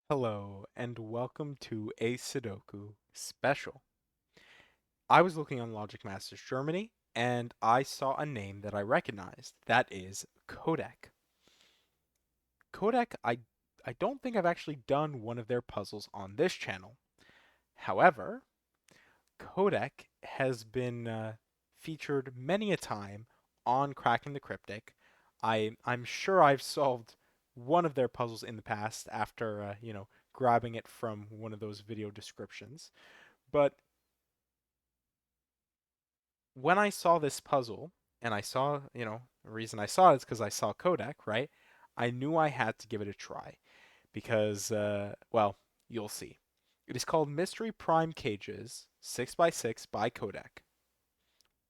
Hello, and welcome to a Sudoku Special. I was looking on Logic Masters Germany, and I saw a name that I recognized. That is Codec. Codec, I don't think I've actually done one of their puzzles on this channel. However, Codec has been featured many a time on Cracking the Cryptic. I'm sure I've solved one of their puzzles in the past after grabbing it from one of those video descriptions. But when I saw this puzzle, and I saw, the reason I saw it is because I saw Codec, right? I knew I had to give it a try because, well, you'll see. It is called Mystery Prime Cages 6 by 6 by Codec.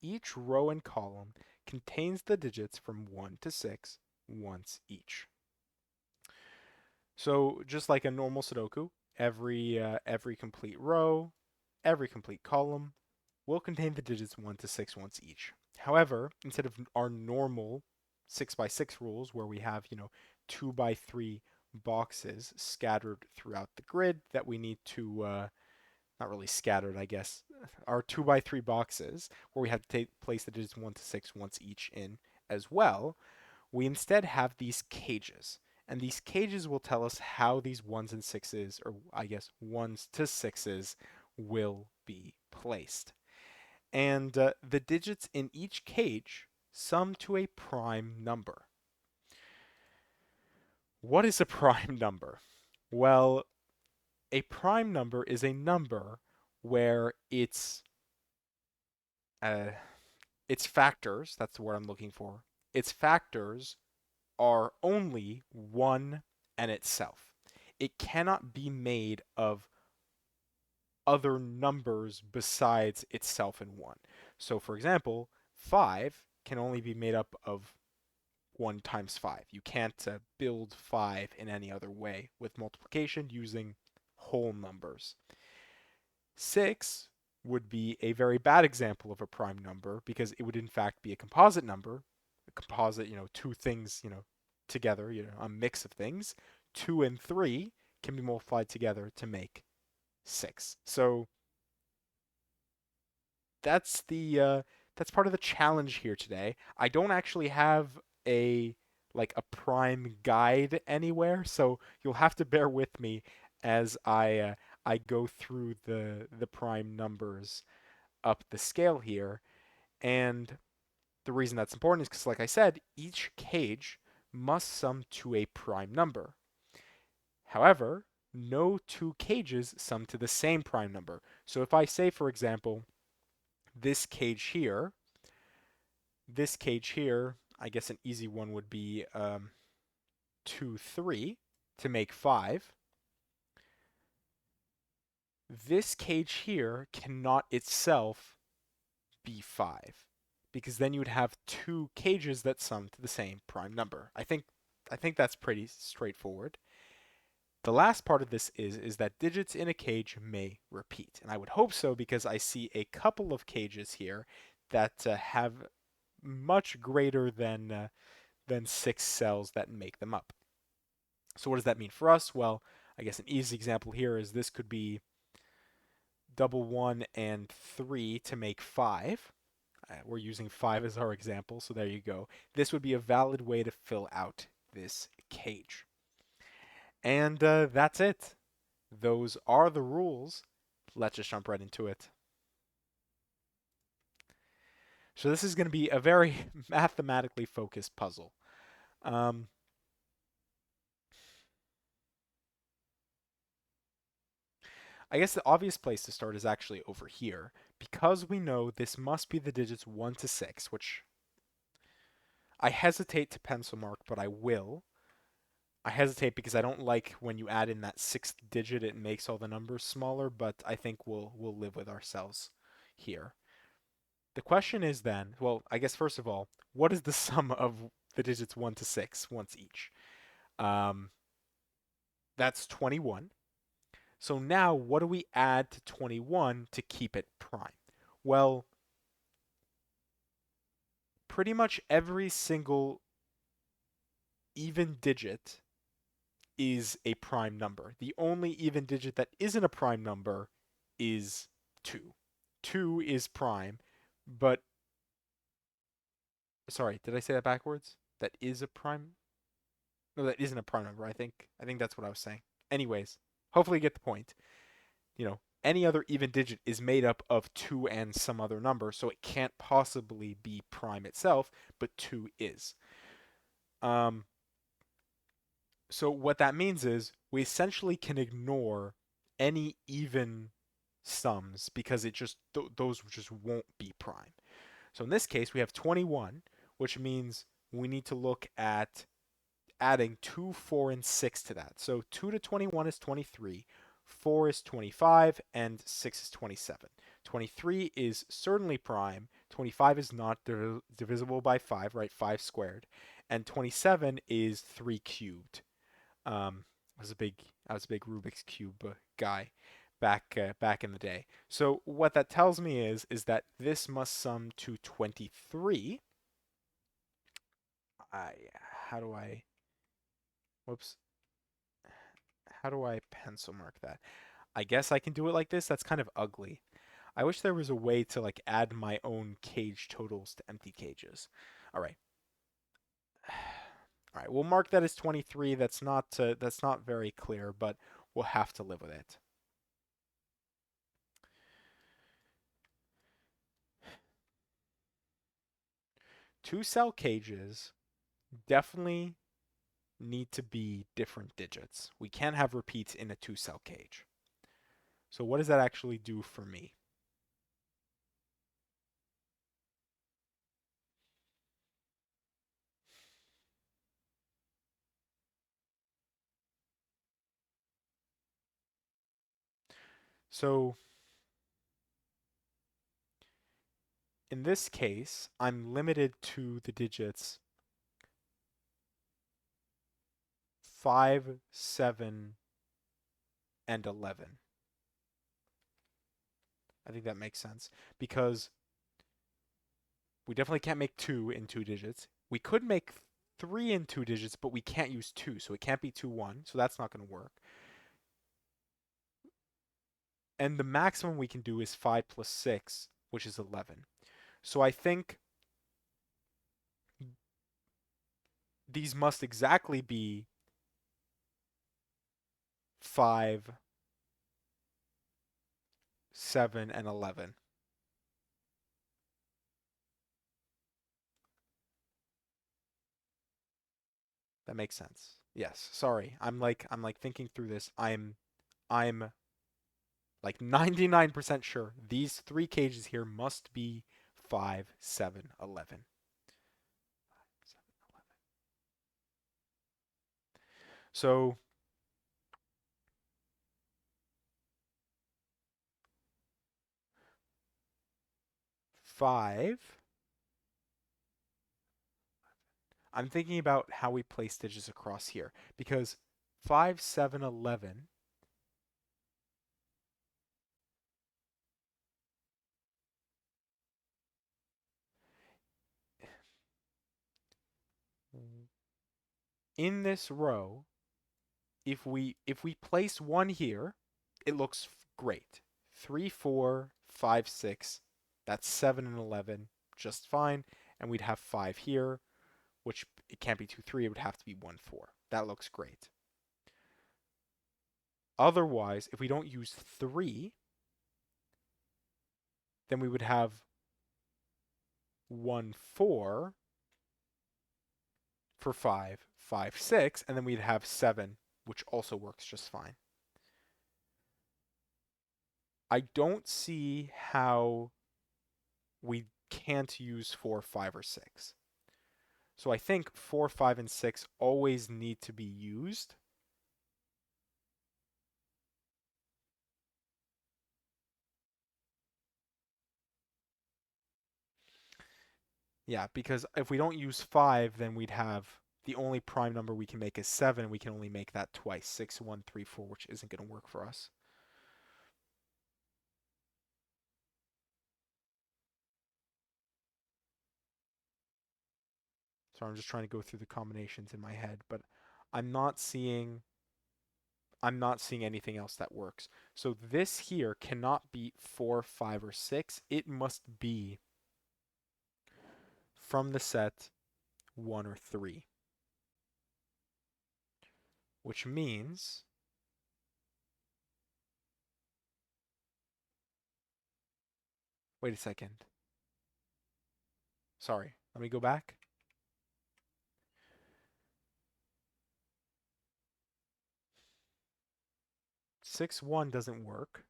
Each row and column contains the digits from 1 to 6 once each. So just like a normal Sudoku, every complete row, every complete column will contain the digits 1 to 6 once each. However, instead of our normal 6 by 6 rules where we have, 2 by 3 boxes scattered throughout the grid that we need to not really scattered, I guess, our 2 by 3 boxes where we have to place the digits 1 to 6 once each in as well, we instead have these cages. And these cages will tell us how these 1s and 6s, or I guess 1s to 6s, will be placed. And the digits in each cage sum to a prime number. What is a prime number? Well, a prime number is a number where uh, its factors, that's the word I'm looking for, its factors are only 1 and itself. It cannot be made of other numbers besides itself and 1. So, for example, 5 can only be made up of 1 times 5. You can't build 5 in any other way with multiplication using whole numbers. 6 would be a very bad example of a prime number because it would in fact be a composite number. A composite, two things, together, a mix of things. 2 and 3 can be multiplied together to make 6. So that's that's part of the challenge here today. I don't actually have a a prime guide anywhere, so you'll have to bear with me as I go through the prime numbers up the scale here. And the reason that's important is because, like I said, each cage must sum to a prime number. However, no two cages sum to the same prime number. So if I say, for example, this cage here, this cage here, I guess an easy one would be 2, 3 to make 5. This cage here cannot itself be 5 because then you would have two cages that sum to the same prime number. I think that's pretty straightforward. The last part of this is that digits in a cage may repeat, and I would hope so because I see a couple of cages here that have much greater than 6 cells that make them up. So what does that mean for us? Well, I guess an easy example here is this could be double 1 and 3 to make 5. We're using 5 as our example, so there you go. This would be a valid way to fill out this cage. And that's it. Those are the rules. Let's just jump right into it. So this is going to be a very mathematically focused puzzle. Um, I guess the obvious place to start is actually over here. Because we know this must be the digits 1 to 6, which I hesitate to pencil mark, but I will. I hesitate because I don't like when you add in that sixth digit, it makes all the numbers smaller, but I think we'll live with ourselves here. The question is then, well, I guess first of all, what is the sum of the digits 1 to 6 once each? Um, that's 21. So now what do we add to 21 to keep it prime? Well, pretty much every single even digit is a prime number. The only even digit that isn't a prime number is 2. 2 is prime, but sorry, did I say that backwards? That is a prime? No, that isn't a prime number. I think that's what I was saying. Anyways, hopefully you get the point. Any other even digit is made up of 2 and some other number, so it can't possibly be prime itself, but 2 is. Um, so what that means is we essentially can ignore any even sums because those just won't be prime. So in this case, we have 21, which means we need to look at adding 2, 4, and 6 to that. So 2 to 21 is 23, 4 is 25, and 6 is 27. 23 is certainly prime. 25 is not divisible by 5, right? 5 squared. And 27 is 3 cubed. I was a big Rubik's Cube guy back in the day. So what that tells me is that this must sum to 23. I how do I whoops how do I pencil mark that? I guess I can do it like this. That's kind of ugly. I wish there was a way to like add my own cage totals to empty cages. All right. All right, we'll mark that as 23. That's not very clear, but we'll have to live with it. Two cell cages definitely need to be different digits. We can't have repeats in a two cell cage. So what does that actually do for me? So in this case, I'm limited to the digits 5, 7, and 11. I think that makes sense because we definitely can't make 2 in 2 digits. We could make 3 in 2 digits, but we can't use 2, so it can't be 2, 1, so that's not going to work. And the maximum we can do is 5 plus 6, which is 11. So I think these must exactly be 5, 7, and 11. That makes sense. Yes. Sorry. I'm like thinking through this. I'm like 99% sure these 3 cages here must be 5, 7, 11. So 5, I'm thinking about how we place digits across here because 5, 7, 11. In this row, if we place 1 here, it looks great. 3, 4, 5, 6, that's 7 and 11, just fine. And we'd have 5 here, which it can't be 2, 3, it would have to be 1, 4. That looks great. Otherwise, if we don't use 3, then we would have 1, 4 for 5, 5, 6, and then we'd have 7, which also works just fine. I don't see how we can't use 4, 5, or 6. So I think 4, 5, and 6 always need to be used. Yeah, because if we don't use 5, then we'd have the only prime number we can make is 7. We can only make that twice, 6, 1, 3, 4, which isn't going to work for us. So I'm just trying to go through the combinations in my head, but I'm not seeing I'm not seeing anything else that works. So this here cannot be 4, 5, or 6. It must be from the set 1 or 3. Which means, wait a second. Sorry, let me go back. 6, 1 doesn't work.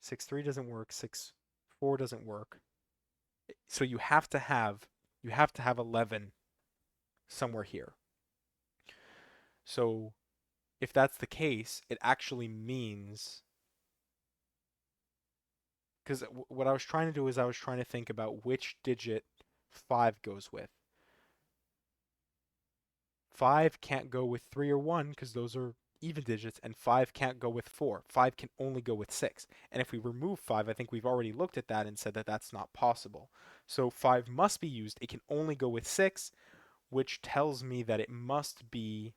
6, 3 doesn't work. 6, 4 doesn't work. So you have to have 11 somewhere here. So if that's the case, it actually means, because what I was trying to do is I was trying to think about which digit 5 goes with. 5 can't go with 3 or 1 because those are even digits, and 5 can't go with 4. 5 can only go with 6. And if we remove 5, I think we've already looked at that and said that that's not possible. So 5 must be used. It can only go with 6, which tells me that it must be...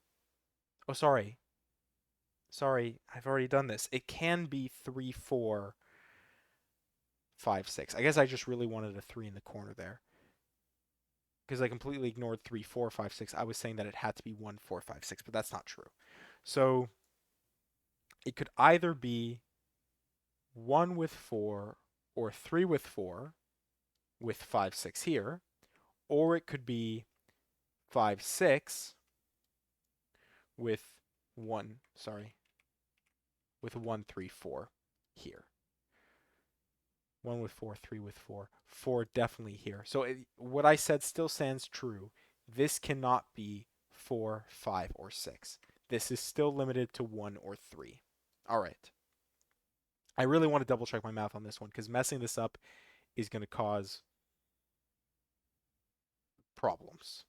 Oh, sorry. Sorry, I've already done this. It can be 3, 4, 5, 6. I guess I just really wanted a 3 in the corner there, because I completely ignored 3, 4, 5, 6. I was saying that it had to be 1, 4, 5, 6, but that's not true. So it could either be 1 with 4 or 3 with 4 with 5, 6 here, or it could be 5, 6 with 1, sorry, with 1, 3, 4 here. 1 with 4, 3 with 4, 4 definitely here. So what I said still stands true. This cannot be 4, 5, or 6. This is still limited to 1 or 3. All right. I really want to double check my math on this one because messing this up is going to cause problems.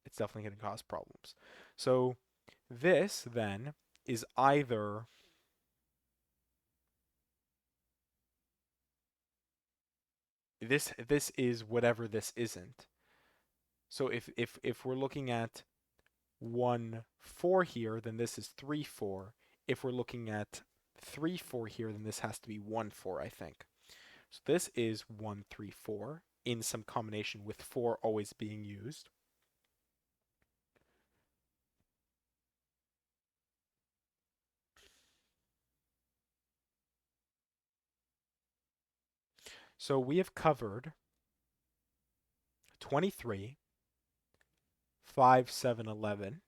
It's definitely going to cause problems. So this then is either this is whatever this isn't. So if we're looking at 1, 4 here, then this is 3, 4. If we're looking at 3, 4 here, then this has to be 1, 4, I think. So this is 1, 3, 4 in some combination with 4 always being used. So we have covered 23, 5, 7, 11.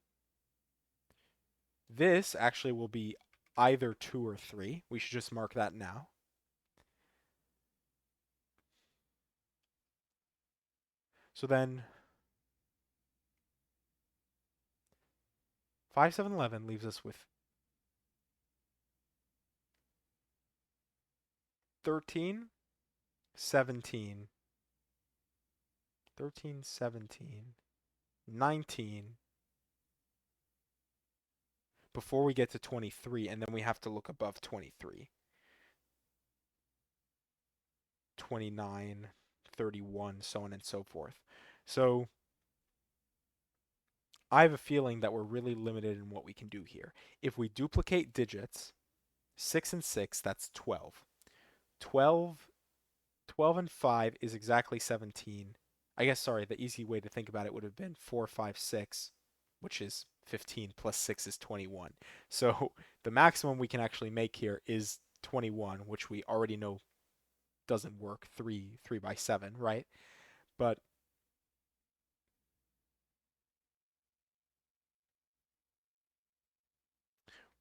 This actually will be either 2 or 3. We should just mark that now. So then 5, 7, 11 leaves us with 13, 17, 13, 17, 19 before we get to 23, and then we have to look above 23. 29, 31, so on and so forth. So I have a feeling that we're really limited in what we can do here. If we duplicate digits, 6 and 6, that's 12. 12, 12 and 5 is exactly 17. I guess, sorry, the easy way to think about it would have been 4, 5, 6, which is 15, plus 6 is 21. So the maximum we can actually make here is 21, which we already know doesn't work, 3 by 7, right? But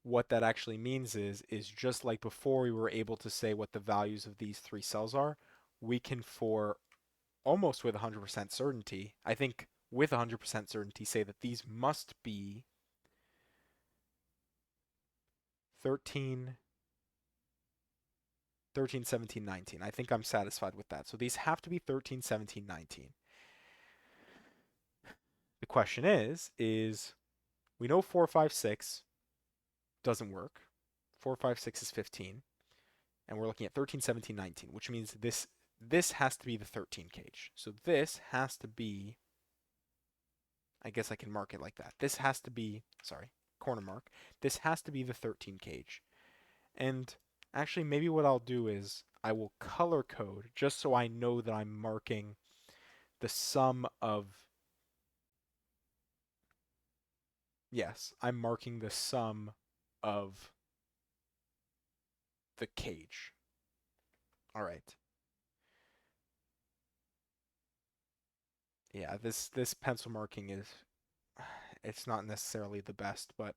what that actually means is just like before we were able to say what the values of these 3 cells are, we can, for almost with 100% certainty, I think with 100% certainty, say that these must be 13, 13, 17, 19. I think I'm satisfied with that. So these have to be 13, 17, 19. The question is we know 4, 5, 6 doesn't work. 4, 5, 6 is 15. And we're looking at 13, 17, 19, which means this has to be the 13 cage. So this has to be, I guess I can mark it like that. This has to be, sorry, corner mark. This has to be the 13 cage. And actually, maybe what I'll do is I will color code just so I know that I'm marking the sum of, yes, I'm marking the sum of the cage. All right. Yeah, this pencil marking is, it's not necessarily the best, but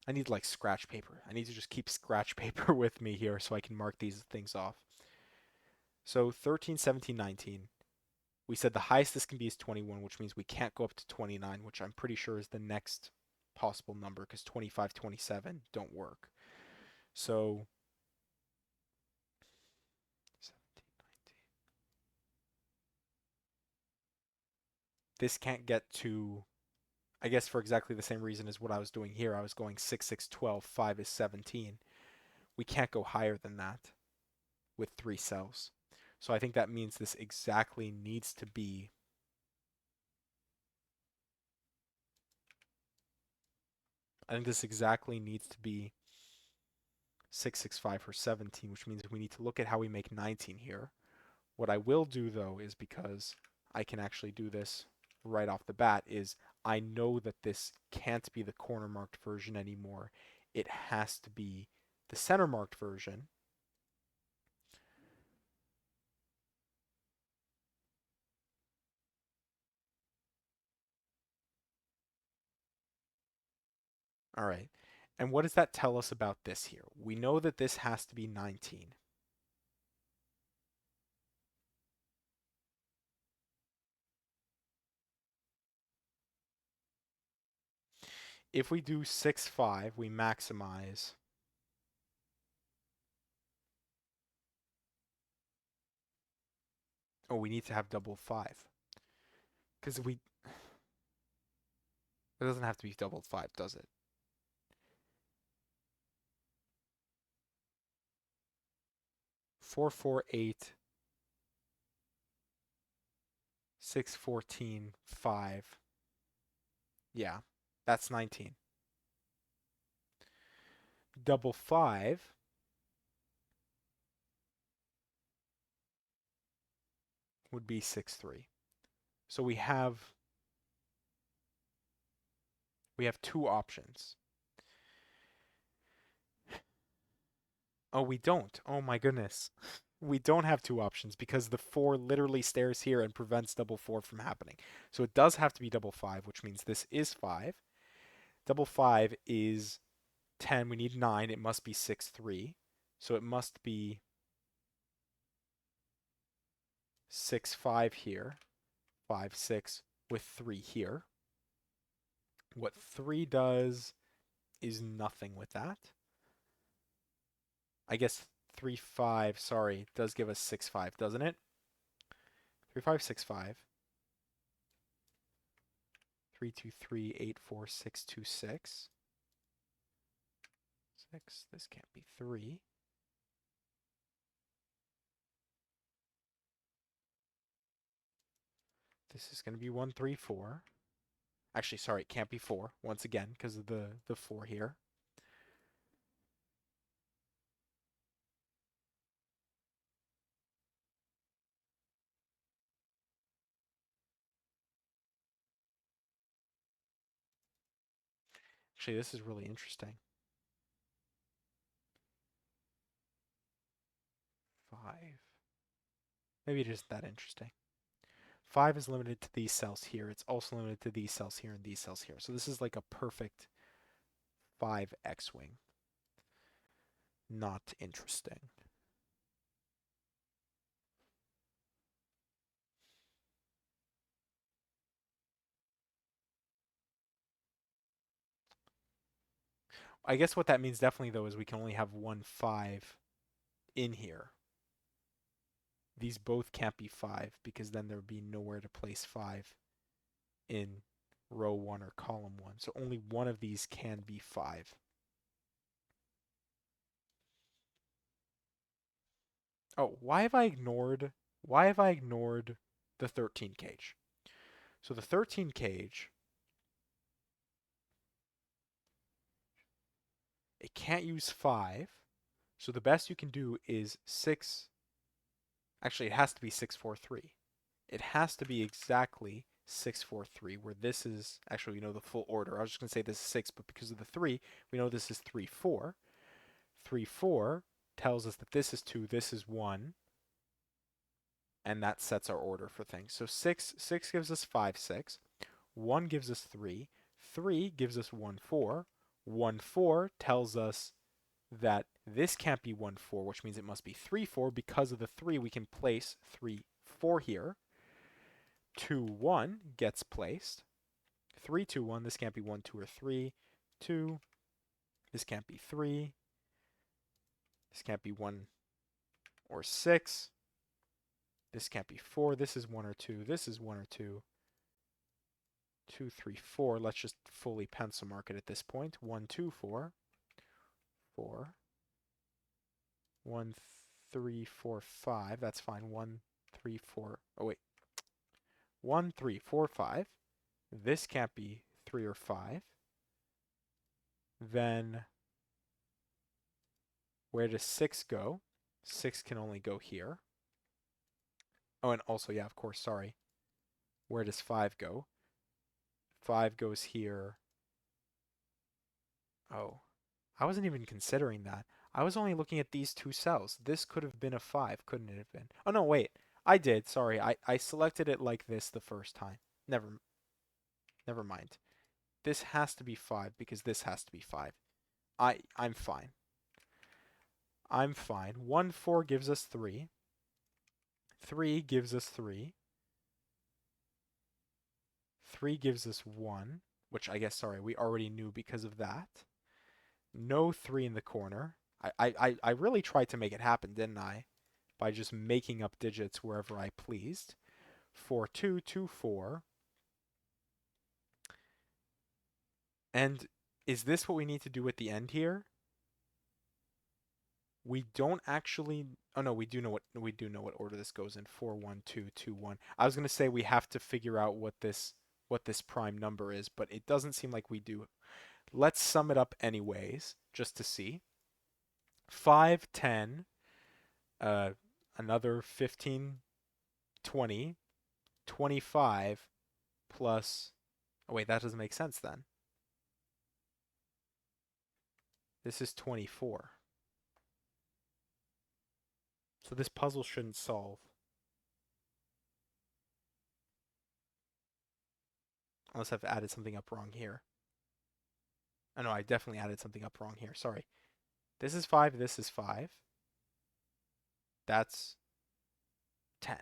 I need like scratch paper. I need to just keep scratch paper with me here so I can mark these things off. So 13, 17, 19. We said the highest this can be is 21, which means we can't go up to 29, which I'm pretty sure is the next possible number because 25, 27 don't work. So 17, 19. This can't get to, I guess for exactly the same reason as what I was doing here. I was going 6, 6, 12, 5 is 17. We can't go higher than that with 3 cells. So I think that means this exactly needs to be, I think this exactly needs to be 665 for 17, which means we need to look at how we make 19 here. What I will do though is, because I can actually do this right off the bat, is I know that this can't be the corner marked version anymore. It has to be the center marked version. All right. And what does that tell us about this here? We know that this has to be 19. If we do 6, 5, we maximize. Oh, we need to have double 5. Because we, it doesn't have to be double 5, does it? 4, 4, 8, 6, 14, 5. Yeah, that's 19. Double 5 would be 6, 3. So we have two options. Oh, we don't. Oh my goodness. We don't have two options because the 4 literally stays here and prevents double 4 from happening. So it does have to be double 5, which means this is 5. Double 5 is 10. We need 9. It must be 6, 3. So it must be 6, 5 here. 5, 6 with 3 here. What 3 does is nothing with that. I guess 3, 5, sorry, does give us 6, 5, doesn't it? 3, 5, 6, 5. 3, 2, 3, 8, 4, 6, 2, 6. 6, this can't be 3. This is going to be 1, 3, 4. Actually, sorry, it can't be 4, once again, because of the 4 here. Actually, this is really interesting. 5. Maybe it isn't that interesting. 5 is limited to these cells here. It's also limited to these cells here and these cells here. So this is like a perfect 5 X-wing. Not interesting. I guess what that means definitely though is we can only have one 5 in here. These both can't be 5 because then there would be nowhere to place 5 in row 1 or column 1. So only one of these can be 5. Oh, why have I ignored the 13 cage? So the 13 cage can't use 5. So the best you can do is 6. Actually, it has to be 643. It has to be exactly 643, where this is actually, the full order. I was just going to say this is 6, but because of the 3, we know this is 3, 4. 3, 4 tells us that this is 2, this is 1, and that sets our order for things. So 6 gives us 5, 6. 1 gives us 3. 3 gives us 1, 4. 1, 4 tells us that this can't be 1, 4, which means it must be 3, 4. Because of the 3, we can place 3, 4 here. 2, 1 gets placed. 3, 2, 1. This can't be 1, 2, or 3. 2. This can't be 3. This can't be 1 or 6. This can't be 4. This is 1 or 2. This is 1 or 2. 2, 3, 4. Let's just fully pencil mark it at this point. 1, 2, 4. 4. 1, 3, 4, 5. That's fine. 1, 3, 4. Oh, wait. 1, 3, 4, 5. This can't be 3 or 5. Then where does 6 go? 6 can only go here. Oh, and also, yeah, of course, sorry. Where does 5 go? 5 goes here. Oh, I wasn't even considering that. I was only looking at these two cells. This could have been a 5, couldn't it have been? Oh, no, wait. I did. Sorry. I selected it like this the first time. Never mind. This has to be 5 because this has to be 5. I'm fine. I'm fine. 1, 4 gives us 3. 3 gives us 3. 3 gives us 1, which I guess, sorry, we already knew because of that. No 3 in the corner. I really tried to make it happen, didn't I? By just making up digits wherever I pleased. 4, 2, 2, 4. And is this what we need to do at the end here? We don't actually. Oh no, we do know what order this goes in. 4, 1, 2, 2, 1. I was gonna say we have to figure out what this prime number is, but it doesn't seem like we do. Let's sum it up anyways, just to see. 5, 10, another 15, 20, 25 plus. Oh wait, that doesn't make sense then. This is 24. So this puzzle shouldn't solve. Unless I've added something up wrong here. Oh no, I definitely added something up wrong here. Sorry. This is 5, this is 5. That's 10.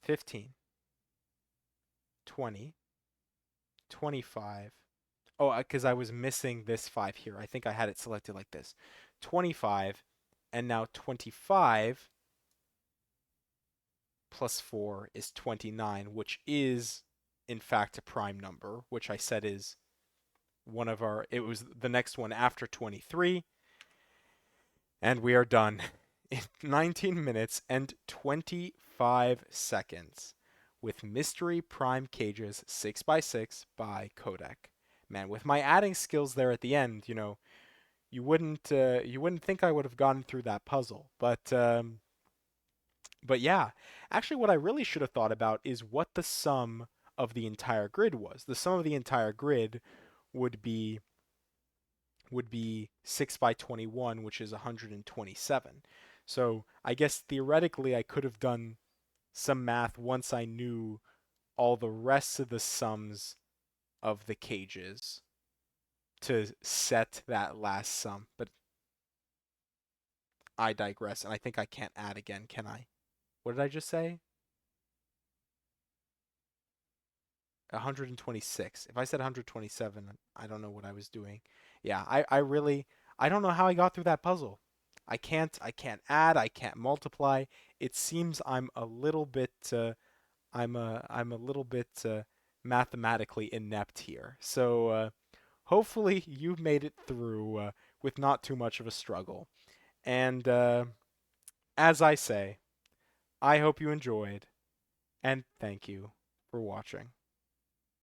15. 20. 25. Oh, because I was missing this 5 here. I think I had it selected like this. 25. And now 25 plus 4 is 29, which is, in fact, a prime number, which I said is one of our. It was the next one after 23. And we are done in 19 minutes and 25 seconds with Mystery Prime Cages 6x6 by Kodak. Man, with my adding skills there at the end, you wouldn't think I would have gotten through that puzzle. But yeah, actually what I really should have thought about is what the sum of the entire grid was. The sum of the entire grid would be 6 by 21, which is 127. So I guess theoretically I could have done some math once I knew all the rest of the sums of the cages to set that last sum. But I digress, and I think I can't add again, can I? What did I just say? 126. If I said 127, I don't know what I was doing. Yeah, I don't know how I got through that puzzle. I can't add, I can't multiply. It seems I'm a little bit mathematically inept here. So hopefully you've made it through with not too much of a struggle. And as I say, I hope you enjoyed, and thank you for watching.